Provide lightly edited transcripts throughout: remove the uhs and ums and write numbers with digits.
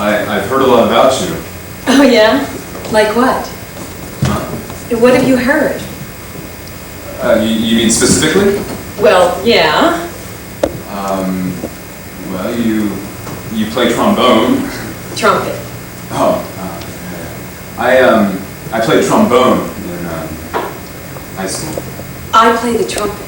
I've heard a lot about you. Oh, yeah? Like what? What have you heard? You mean specifically? Well, yeah. Well, you play trombone. Trumpet. Oh, I played trombone in high school. I play the trumpet.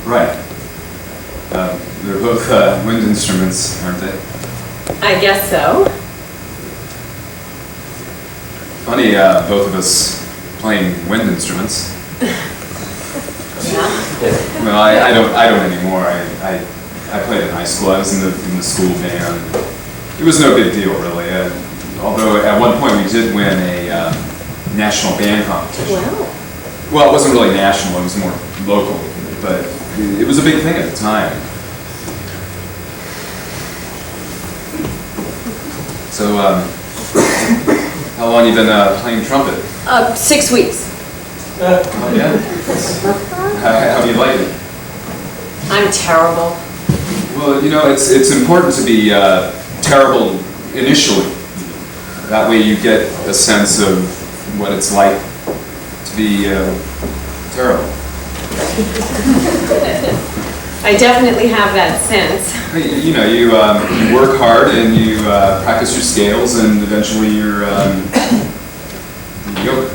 Right. They're both wind instruments, aren't they? I guess so. Funny, both of us playing wind instruments. Yeah. Well, I don't anymore. I played in high school. I was in the school band. It was no big deal, really. Although at one point we did win a national band competition. Wow. Well, it wasn't really national. It was more local, but it was a big thing at the time. So, how long you been playing trumpet? 6 weeks. Oh, yeah? How do you like it? I'm terrible. Well, you know, it's important to be terrible initially. That way you get a sense of what it's like to be terrible. I definitely have that sense. You know, you work hard and you practice your scales, and eventually you're mediocre.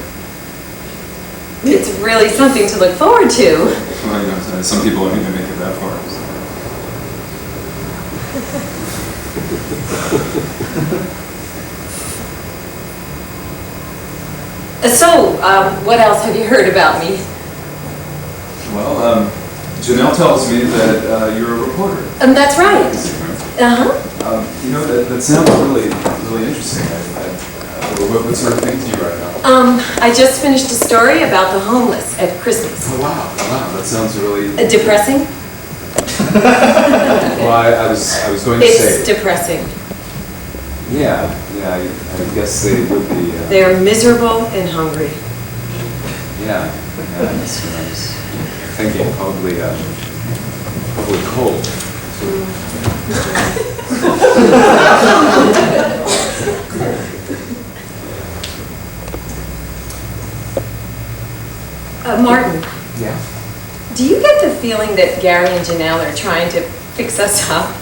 It's really something to look forward to. Well, you know, some people don't even make it that far. So, what else have you heard about me? Well, Janelle tells me that you're a reporter. That's right. Uh-huh. You know, that sounds really interesting. What sort of things do you write about? I just finished a story about the homeless at Christmas. Oh, wow, that sounds really... Depressing? Well, I was going to say... It's depressing. Yeah, I guess they would be... They're miserable and hungry. Yeah, that's what I was thinking. Probably cold. Martin. Yeah? Do you get the feeling that Gary and Janelle are trying to fix us up?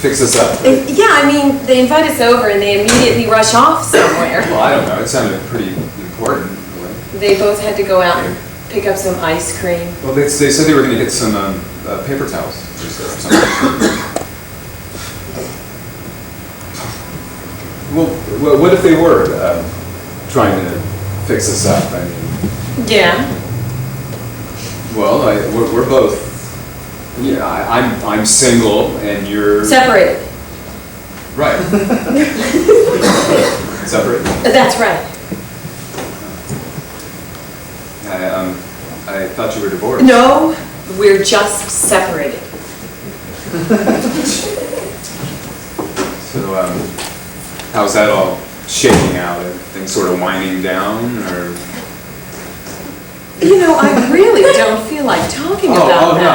Fix us up? Yeah, I mean, they invite us over and they immediately rush off somewhere. Well, I don't know. It sounded pretty important, really. They both had to go out and pick up some ice cream. Well, they said they were going to get some paper towels or something. Well, what if they were trying to fix us up? I mean... Yeah. Well, we're both... Yeah, I'm single and you're... Separated. Right. Separated? That's right. I thought you were divorced. No, we're just separated. So, how's that all shaking out? Are things sort of winding down, or...? You know, I really don't feel like talking about that. No,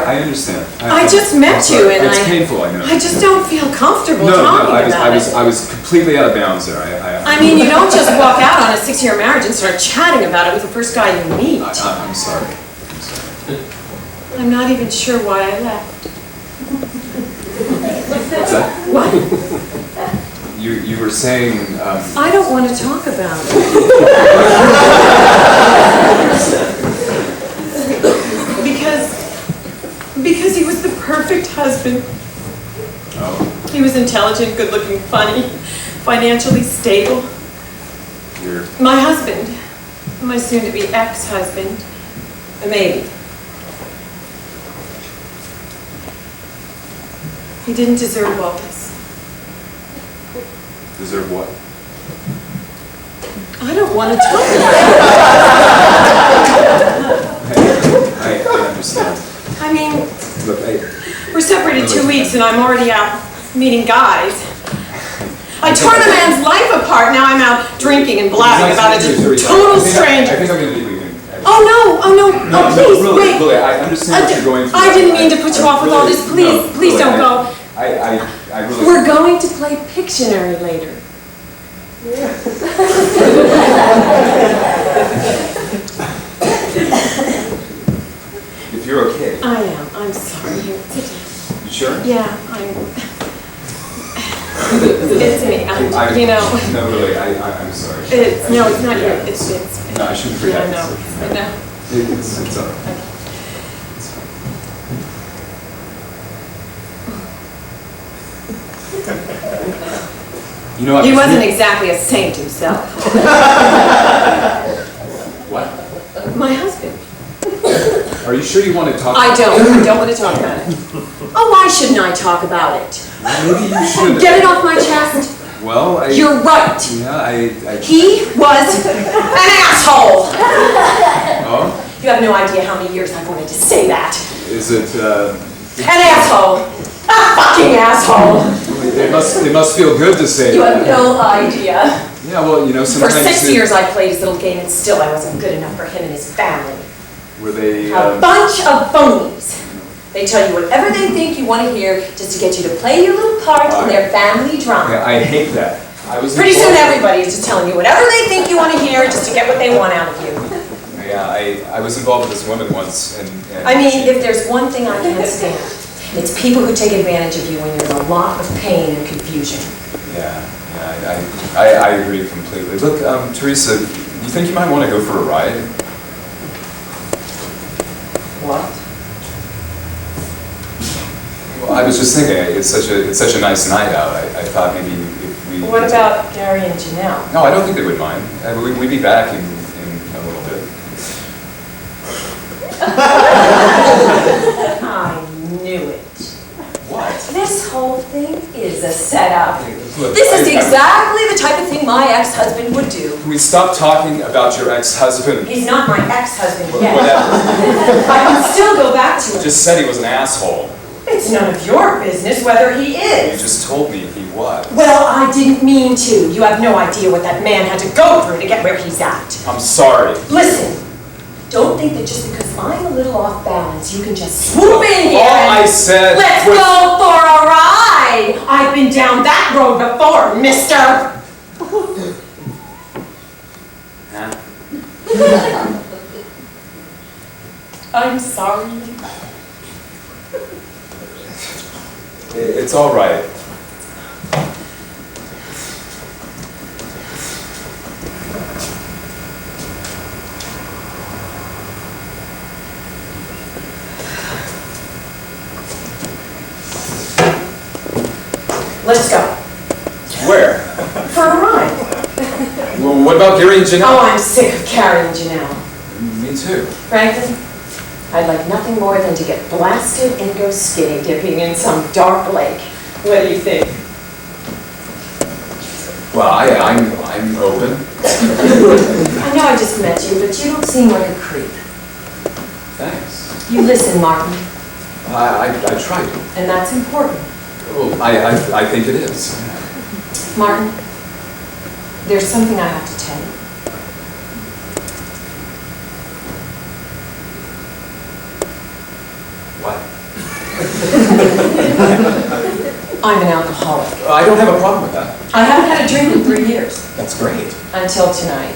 I understand. I just met you and it's painful, I know. I just don't feel comfortable talking about it. I was completely out of bounds there. I mean, you don't just walk out on a 6-year marriage and start chatting about it with the first guy you meet. I'm sorry. I'm not even sure why I left. What's that? What? You were saying... I don't want to talk about it. Because he was the perfect husband. Oh. He was intelligent, good-looking, funny, financially stable. My husband, my soon-to-be ex-husband, maybe. He didn't deserve all this. Deserve what? I don't want to talk about it. I understand. I mean, Look, we're separated 2 weeks and I'm already out meeting guys. I tore the man's life apart, now I'm out drinking and blabbing about a total stranger. I think I'm going to be leaving. Oh no, please, really, wait. Really, I understand what you're going through. I didn't mean to put you off with all this, please don't go. I really... We're going to play Pictionary later. If you're okay. I am. I'm sorry. You sure? Yeah, it's me. You know. No, really, I'm sorry. No, it's not you. It's. No, I shouldn't Yeah, forget. I know. It's all right. Okay. It's fine. You know what? He wasn't exactly a saint himself. What? My husband. Are you sure you want to talk? I don't want to talk about it. Oh, why shouldn't I talk about it? Maybe you should. Get it off my chest. Well, You're right. Yeah, He was an asshole. Oh? You have no idea how many years I've wanted to say that. Is it, An asshole. A fucking asshole. It must feel good to say You that. have no idea. Yeah, well, you know, For sometimes... 6 years I played his little game and still I wasn't good enough for him and his family. Were they... A bunch of phonies. They tell you whatever they think you want to hear just to get you to play your little part in their family drama. Yeah, I hate that. Pretty soon everybody is just telling you whatever they think you want to hear just to get what they want out of you. Yeah, I was involved with this woman once, and I mean, if there's one thing I can't stand, it's people who take advantage of you when you're in a lot of pain and confusion. Yeah, I agree completely. Look, Teresa, you think you might want to go for a ride? What? Well, I was just thinking, it's such a nice night out. I thought maybe if we... What about Gary and Janelle? No, I don't think they would mind. We'd be back in a little bit. I knew it. What? This whole thing is a setup. Look, This is exactly the type of thing my ex-husband would do. Can we stop talking about your ex-husband? He's not my ex-husband yet. Whatever. I can still go back to You him. just said he was an asshole. It's none of your business whether he You is. just told me he was. Well, I didn't mean to. You have no idea what that man had to go through to get where he's at. I'm sorry. Listen, don't think that just because I'm a little off balance, you can just swoop in here All I and said let's was... go for a ride. I've been down that road before, mister. Huh? I'm sorry. It's all right. Let's go. Where? For a ride. Well, what about Gary and Janelle? Oh, I'm sick of carrying Janelle. Me too. Frankly, I'd like nothing more than to get blasted and go skinny dipping in some dark lake. What do you think? Well, I'm open. I know I just met you, but you don't seem like a creep. Thanks. You listen, Martin, I try to. and that's important. Well, I think it is. Martin, there's something I have to tell you. What? I'm an alcoholic. I don't have a problem with that. I haven't had a drink in 3 years, That's great. until tonight.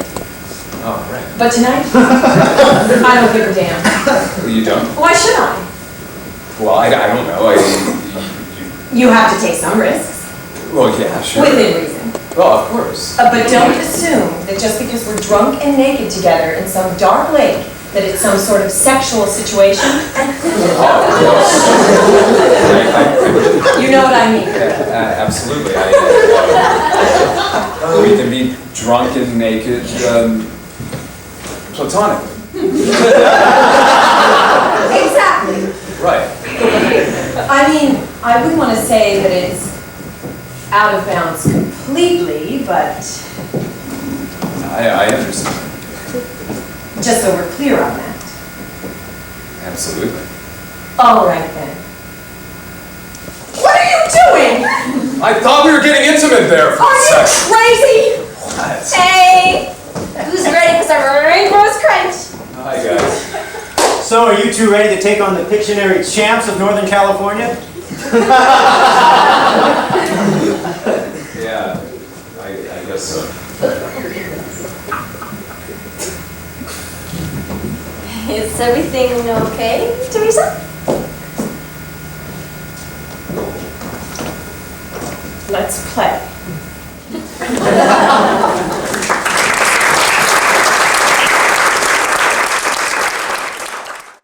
Oh, right. But tonight, I don't give a damn. You don't? Why should I? Well, I don't know. You have to take some risks, Well, yeah, sure. within reason. Well, of course. But don't assume that just because we're drunk and naked together in some dark lake, that it's some sort of sexual situation. You know what I mean? Absolutely. We can be drunk and naked, platonically. Exactly. Right. I mean, I wouldn't want to say that it's out of bounds completely, but I understand. just so we're clear on that. Absolutely. All right then. What are you doing? I thought we were getting intimate there for Are a you second. crazy? What? Hey, who's ready for some rainbow's crunch? Hi, guys. So are you two ready to take on the Pictionary champs of Northern California? Yeah, I guess so. Is everything okay, Teresa? Let's play.